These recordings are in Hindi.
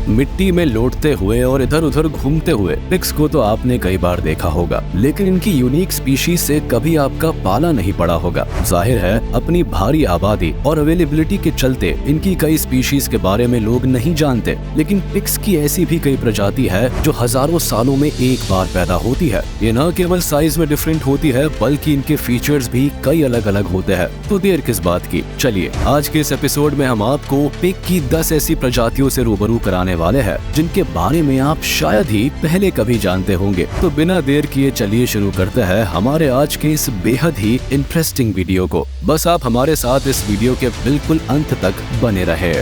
मिट्टी में लौटते हुए और इधर उधर घूमते हुए पिग्स को तो आपने कई बार देखा होगा, लेकिन इनकी यूनिक स्पीशीज से कभी आपका पाला नहीं पड़ा होगा। जाहिर है अपनी भारी आबादी और अवेलेबिलिटी के चलते इनकी कई स्पीशीज के बारे में लोग नहीं जानते, लेकिन पिग्स की ऐसी भी कई प्रजाति है जो हजारों सालों में एक बार पैदा होती है। ये न केवल साइज में डिफरेंट होती है बल्कि इनके फीचर्स भी कई अलग अलग होते हैं। तो देर किस बात की, चलिए आज के इस एपिसोड में हम आपको पिग की 10 ऐसी प्रजातियों से रूबरू कराने वाले हैं जिनके बारे में आप शायद ही पहले कभी जानते होंगे। तो बिना देर किए चलिए शुरू करते हैं हमारे आज के इस बेहद ही इंटरेस्टिंग वीडियो को। बस आप हमारे साथ इस वीडियो के बिल्कुल अंत तक बने रहे।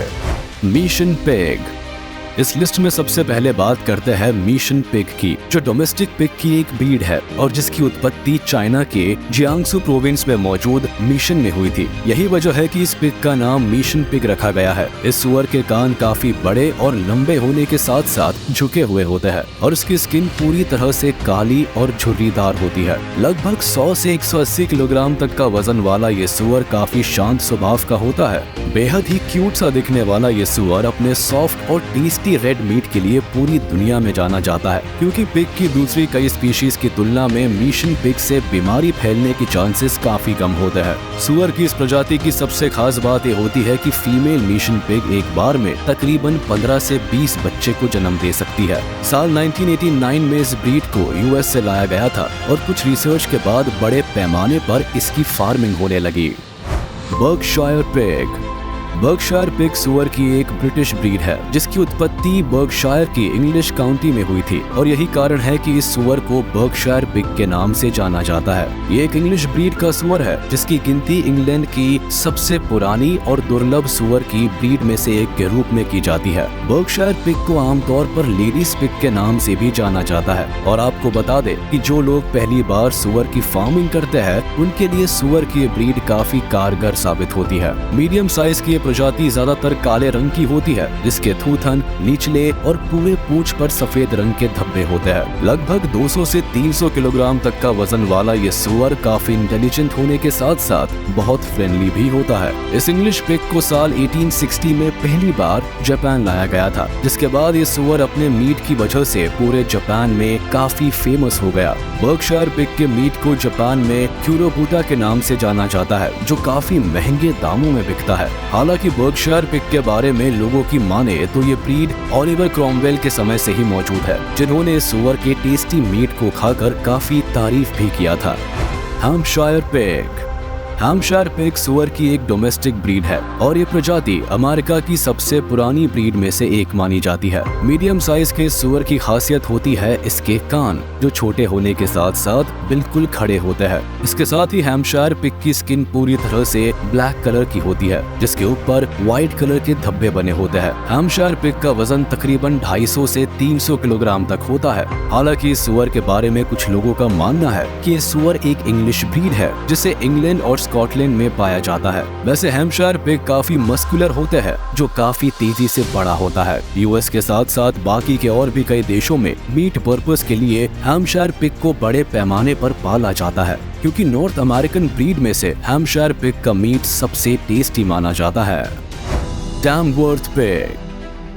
Mission pig. इस लिस्ट में सबसे पहले बात करते हैं मीशन पिग की, जो डोमेस्टिक पिग की एक ब्रीड है और जिसकी उत्पत्ति चाइना के जियांगसू प्रोविंस में मौजूद मिशन में हुई थी। यही वजह है कि इस पिग का नाम मीशन पिग रखा गया है। इस सुअर के कान काफी बड़े और लंबे होने के साथ साथ झुके हुए होते हैं और इसकी स्किन पूरी तरह से काली और झुर्रीदार होती है। लगभग 100 से 180 किलोग्राम तक का वजन वाला ये सुअर काफी शांत स्वभाव का होता है। बेहद ही क्यूट सा दिखने वाला ये सुअर अपने सॉफ्ट और टेस्टी रेड मीट के लिए पूरी दुनिया में जाना जाता है, क्योंकि पिग की दूसरी कई स्पीशीज की तुलना में मीशन पिग से बीमारी फैलने की चांसेस काफी कम होते हैं। सुअर की इस प्रजाति की सबसे खास बात ये होती है कि फीमेल मीशन पिग एक बार में तकरीबन 15 से 20 बच्चे को जन्म दे सकती है। साल 1989 में इस ब्रीड को यूएस से लाया गया था और कुछ रिसर्च के बाद बड़े पैमाने पर इसकी फार्मिंग होने लगी। Berkshire pig. बर्कशायर पिग सुअर की एक ब्रिटिश ब्रीड है जिसकी उत्पत्ति बर्कशायर की इंग्लिश काउंटी में हुई थी और यही कारण है कि इस सुअर को बर्कशायर पिग के नाम से जाना जाता है। ये एक इंग्लिश ब्रीड का सुअर है जिसकी गिनती इंग्लैंड की सबसे पुरानी और दुर्लभ सुअर की ब्रीड में से एक के रूप में की जाती है। बर्कशायर पिग को आमतौर पर लेडीज पिग के नाम से भी जाना जाता है और आपको बता दे कि जो लोग पहली बार सुअर की फार्मिंग करते हैं उनके लिए सुअर की ब्रीड काफी कारगर साबित होती है। मीडियम साइज की प्रजाति ज्यादातर काले रंग की होती है जिसके थूथन, निचले और पूरे पूंछ पर सफेद रंग के धब्बे होते हैं। लगभग 200 से 300 किलोग्राम तक का वजन वाला ये सुअर काफी इंटेलिजेंट होने के साथ साथ बहुत फ्रेंडली भी होता है। इस इंग्लिश पिग को साल 1860 में पहली बार जापान लाया गया था, जिसके बाद ये सुअर अपने मीट की वजह से पूरे जापान में काफी फेमस हो गया। बर्कशायर पिग के मीट को जापान में क्यूरोबुटा के नाम से जाना जाता है जो काफी महंगे दामों में बिकता है। हालांकि बर्कशायर पिग के बारे में लोगों की माने तो ये ब्रीड ओलिवर क्रॉमवेल के समय से ही मौजूद है, जिन्होंने सुअर के टेस्टी मीट को खाकर काफी तारीफ भी किया था। Hampshire pig. हैम्पशायर पिग सुअर की एक डोमेस्टिक ब्रीड है और ये प्रजाति अमेरिका की सबसे पुरानी ब्रीड में से एक मानी जाती है। मीडियम साइज के सुअर की खासियत होती है इसके कान, जो छोटे होने के साथ साथ बिल्कुल खड़े होते हैं। इसके साथ ही हैम्पशायर पिग की स्किन पूरी तरह से ब्लैक कलर की होती है जिसके ऊपर व्हाइट कलर के धब्बे बने होते हैं। हैम्पशायर पिग का वजन तकरीबन 250 से 300 किलोग्राम तक होता है। हालांकि इस सुअर के बारे में कुछ लोगों का मानना है कि ये सुअर एक इंग्लिश ब्रीड है जिसे इंग्लैंड और स्कॉटलैंड में पाया जाता है। वैसे हैम्पशायर पिग काफी मस्कुलर होते हैं जो काफी तेजी से बड़ा होता है। यूएस के साथ साथ बाकी के और भी कई देशों में मीट पर्पस के लिए हैम्पशायर पिग को बड़े पैमाने पर पाला जाता है, क्योंकि नॉर्थ अमेरिकन ब्रीड में से हैम्पशायर पिग का मीट सबसे टेस्टी माना जाता है। Tamworth pig.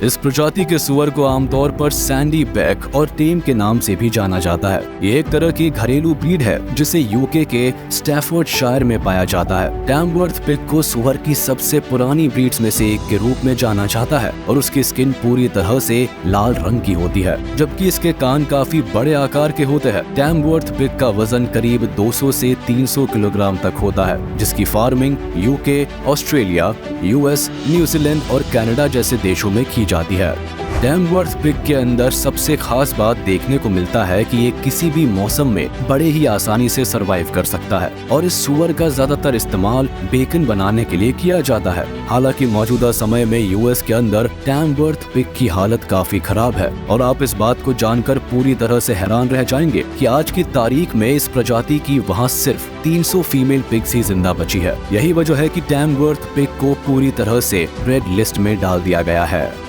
इस प्रजाति के सुअर को आमतौर पर सैंडी बैक और टेम के नाम से भी जाना जाता है। ये एक तरह की घरेलू ब्रीड है जिसे यूके के स्टैफोर्डशायर में पाया जाता है। टैमवर्थ पिग को सुअर की सबसे पुरानी ब्रीड्स में से एक के रूप में जाना जाता है और उसकी स्किन पूरी तरह से लाल रंग की होती है, जबकि इसके कान काफी बड़े आकार के होते हैं। टैमवर्थ पिग का वजन करीब 200 से 300 किलोग्राम तक होता है, जिसकी farming UK, Australia, US, New Zealand और कनाडा जैसे देशों में की जाती है। टैमवर्थ पिग के अंदर सबसे खास बात देखने को मिलता है कि ये किसी भी मौसम में बड़े ही आसानी से सरवाइव कर सकता है और इस सुअर का ज्यादातर इस्तेमाल बेकन बनाने के लिए किया जाता है। हालांकि मौजूदा समय में यूएस के अंदर टैमवर्थ पिग की हालत काफी खराब है और आप इस बात को जानकर पूरी तरह से हैरान रह जाएंगे कि आज की तारीख में इस प्रजाति की वहाँ सिर्फ 300 फीमेल पिग्स ही जिंदा बची है। यही वजह है कि टैमवर्थ पिग को पूरी तरह से रेड लिस्ट में डाल दिया गया है।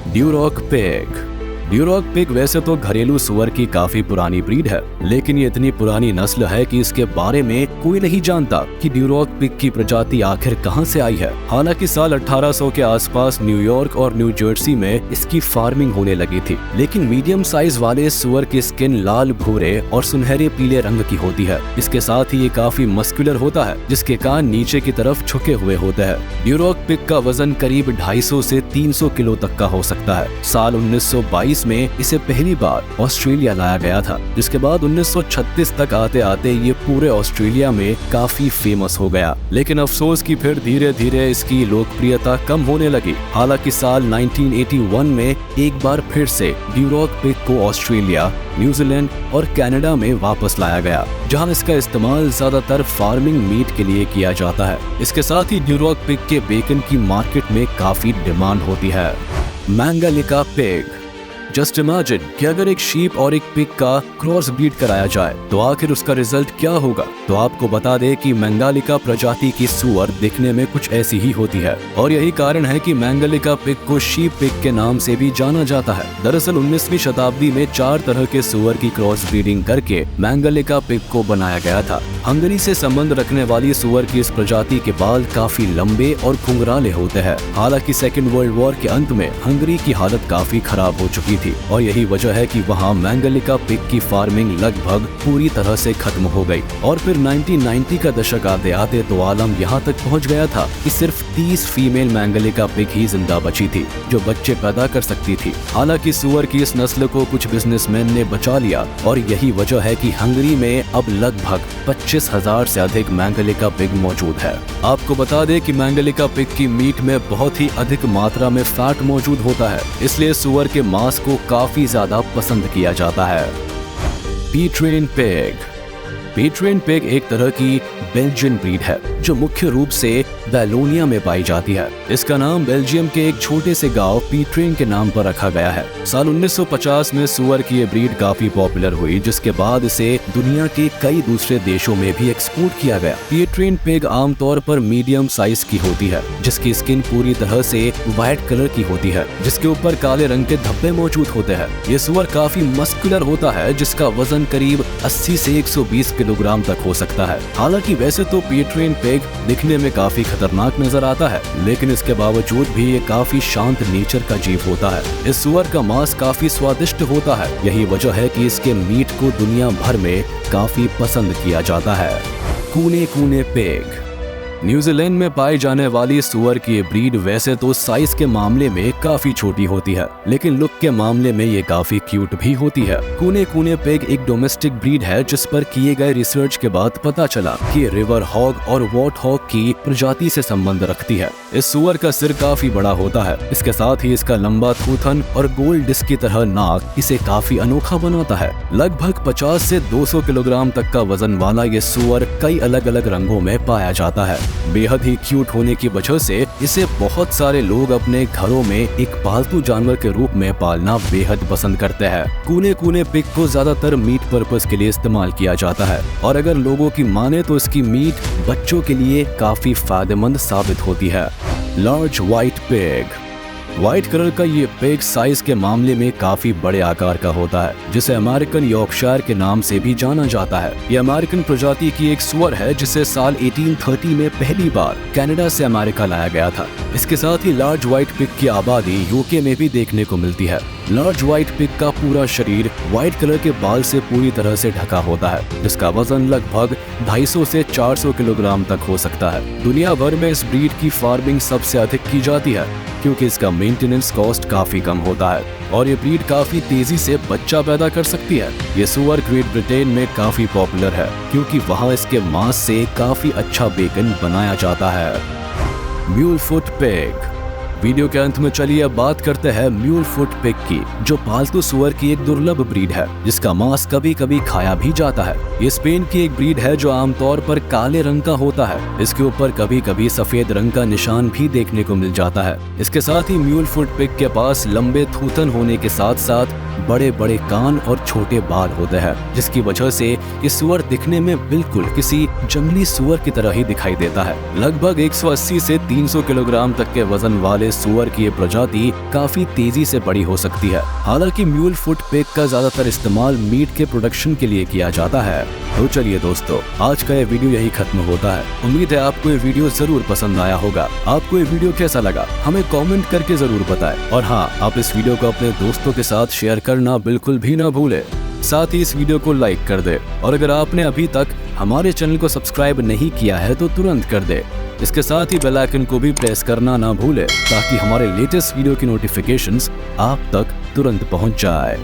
Duroc pig. ड्यूरॉक पिग वैसे तो घरेलू सुअर की काफी पुरानी ब्रीड है, लेकिन ये इतनी पुरानी नस्ल है कि इसके बारे में कोई नहीं जानता कि ड्यूरॉक पिग की प्रजाति आखिर कहां से आई है। हालांकि साल 1800 के आसपास न्यूयॉर्क और न्यू जर्सी में इसकी फार्मिंग होने लगी थी, लेकिन मीडियम साइज वाले सुअर की स्किन लाल भूरे और सुनहरे पीले रंग की होती है। इसके साथ ही ये काफी मस्कुलर होता है, जिसके कान नीचे की तरफ झुके हुए होते हैं। ड्यूरॉक पिग का वजन करीब 250 से 300 किलो तक का हो सकता है। साल 1922 में इसे पहली बार ऑस्ट्रेलिया लाया गया था, जिसके बाद 1936 तक आते आते ये पूरे ऑस्ट्रेलिया में काफी फेमस हो गया। लेकिन अफसोस कि फिर धीरे धीरे इसकी लोकप्रियता कम होने लगी। हालांकि साल 1981 में एक बार फिर से ड्यूरॉक पिग को ऑस्ट्रेलिया, न्यूजीलैंड और कनाडा में वापस लाया गया, जहां इसका इस्तेमाल ज्यादातर फार्मिंग मीट के लिए किया जाता है। इसके साथ ही ड्यूरॉक पिग के बेकन की मार्केट में काफी डिमांड होती है। मैंगालिका पिग। जस्ट इमेजिन कि अगर एक शीप और एक पिग का क्रॉस ब्रीड कराया जाए तो आखिर उसका रिजल्ट क्या होगा। तो आपको बता दे कि मैंगालिका प्रजाति की सुअर दिखने में कुछ ऐसी ही होती है, और यही कारण है कि मैंगालिका पिग को शीप पिग के नाम से भी जाना जाता है। दरअसल 19वीं शताब्दी में 4 तरह के सुअर की क्रॉस ब्रीडिंग करके मैंगालिका पिग को बनाया गया था। हंगरी से संबंध रखने वाली सुअर की इस प्रजाति के बाल काफी लंबे और घुंघराले होते हैं। हालांकि सेकेंड वर्ल्ड वॉर के अंत में हंगरी की हालत काफी खराब हो चुकी थी, और यही वजह है कि वहां मैंगालिका पिग की फार्मिंग लगभग पूरी तरह से खत्म हो गई। और फिर 1990 का दशक आते आते तो आलम यहाँ तक पहुँच गया था कि सिर्फ 30 फीमेल मैंगालिका पिग ही जिंदा बची थी, जो बच्चे पैदा कर सकती थी। हालांकि सुअर की इस नस्ल को कुछ बिजनेसमैन ने बचा लिया, और यही वजह है कि हंगरी में अब लगभग 25,000 से अधिक मैंगालिका पिग मौजूद है। आपको बता दें कि मैंगालिका पिग की मीट में बहुत ही अधिक मात्रा में फैट मौजूद होता है, इसलिए सुअर के मांस को काफी ज्यादा पसंद किया जाता है। पीट्रेन पिग। पीट्रेन पिग एक तरह की बेल्जियन ब्रीड है, जो मुख्य रूप से वैलोनिया में पाई जाती है। इसका नाम बेल्जियम के एक छोटे से गांव पीट्रेन के नाम पर रखा गया है। साल 1950 में सुअर की ये ब्रीड काफी पॉपुलर हुई, जिसके बाद इसे दुनिया के कई दूसरे देशों में भी एक्सपोर्ट किया गया। पीट्रेन पिग आमतौर पर मीडियम साइज की होती है, जिसकी स्किन पूरी तरह से व्हाइट कलर की होती है, जिसके ऊपर काले रंग के धब्बे मौजूद होते हैं। ये सुअर काफी मस्कुलर होता है, जिसका वजन करीब 80 से 120 किलोग्राम तक हो सकता है। हालांकि वैसे तो पीट्रेन पिग दिखने में काफी खतरनाक नजर आता है, लेकिन इसके बावजूद भी ये काफी शांत नेचर का जीव होता है। इस सुअर का मांस काफी स्वादिष्ट होता है, यही वजह है कि इसके मीट को दुनिया भर में काफी पसंद किया जाता है। कूने कूने पिग। न्यूजीलैंड में पाई जाने वाली सुअर की ब्रीड वैसे तो साइज के मामले में काफी छोटी होती है, लेकिन लुक के मामले में ये काफी क्यूट भी होती है। कूने कूने पिग एक डोमेस्टिक ब्रीड है, जिस पर किए गए रिसर्च के बाद पता चला कि रिवर हॉग और वॉट हॉग की प्रजाति से संबंध रखती है। इस सुअर का सिर काफी बड़ा होता है, इसके साथ ही इसका लंबा थूथन और गोल डिस्क की तरह नाक इसे काफी अनोखा बनाता है। लगभग 50 से 200 किलोग्राम तक का वजन वाला ये सुअर कई अलग अलग रंगों में पाया जाता है। बेहद ही क्यूट होने की वजह से इसे बहुत सारे लोग अपने घरों में एक पालतू जानवर के रूप में पालना बेहद पसंद करते हैं। कूने कूने पिग को ज्यादातर मीट पर्पस के लिए इस्तेमाल किया जाता है, और अगर लोगों की माने तो इसकी मीट बच्चों के लिए काफी फायदेमंद साबित होती है। Large white pig. White colour का ये पिग साइज के मामले में काफी बड़े आकार का होता है, जिसे अमेरिकन यॉर्कशायर के नाम से भी जाना जाता है। ये अमेरिकन प्रजाति की एक सुअर है, जिसे साल 1830 में पहली बार कनाडा से अमेरिका लाया गया था। इसके साथ ही लार्ज व्हाइट पिग की आबादी यूके में भी देखने को मिलती है। लार्ज व्हाइट पिग का पूरा शरीर व्हाइट कलर के बाल से पूरी तरह से ढका होता है, जिसका वजन लगभग 250 से 400 किलोग्राम तक हो सकता है। दुनिया भर में इस ब्रीड की फार्मिंग सबसे अधिक की जाती है, क्योंकि इसका मेंटेनेंस कॉस्ट काफी कम होता है, और ये ब्रीड काफी तेजी से बच्चा पैदा कर सकती है। ये सुअर ग्रेट ब्रिटेन में काफी पॉपुलर है, क्योंकि वहाँ इसके मांस से काफी अच्छा बेकन बनाया जाता है। Mule foot pig. वीडियो के अंत में चलिए अब बात करते हैं म्यूल फुट पिग की, जो पालतू सुअर की एक दुर्लभ ब्रीड है, जिसका मांस कभी कभी खाया भी जाता है। ये स्पेन की एक ब्रीड है जो आमतौर पर काले रंग का होता है। इसके ऊपर कभी कभी सफेद रंग का निशान भी देखने को मिल जाता है। इसके साथ ही म्यूल फुट पिग के पास लंबे थूथन होने के साथ साथ बड़े बड़े कान और छोटे बाल होते हैं, जिसकी वजह से ये सुअर दिखने में बिल्कुल किसी जंगली सुअर की तरह ही दिखाई देता है। लगभग 180 से 300 किलोग्राम तक के वजन वाले सुअर की ये प्रजाति काफी तेजी से बड़ी हो सकती है। हालांकि म्यूल फुट पिग का ज्यादातर इस्तेमाल मीट के प्रोडक्शन के लिए किया जाता है। तो चलिए दोस्तों, आज का ये वीडियो यही खत्म होता है। उम्मीद है आपको ये वीडियो जरूर पसंद आया होगा। आपको ये वीडियो कैसा लगा हमें कमेंट करके जरूर बताएं। और हाँ, आप इस वीडियो को अपने दोस्तों के साथ शेयर करना बिल्कुल भी ना भूलें। साथ ही इस वीडियो को लाइक कर दे, और अगर आपने अभी तक हमारे चैनल को सब्सक्राइब नहीं किया है तो तुरंत कर दे। इसके साथ ही बेल आइकन को भी प्रेस करना ना भूले, ताकि हमारे लेटेस्ट वीडियो की नोटिफिकेशंस आप तक तुरंत पहुंच जाए।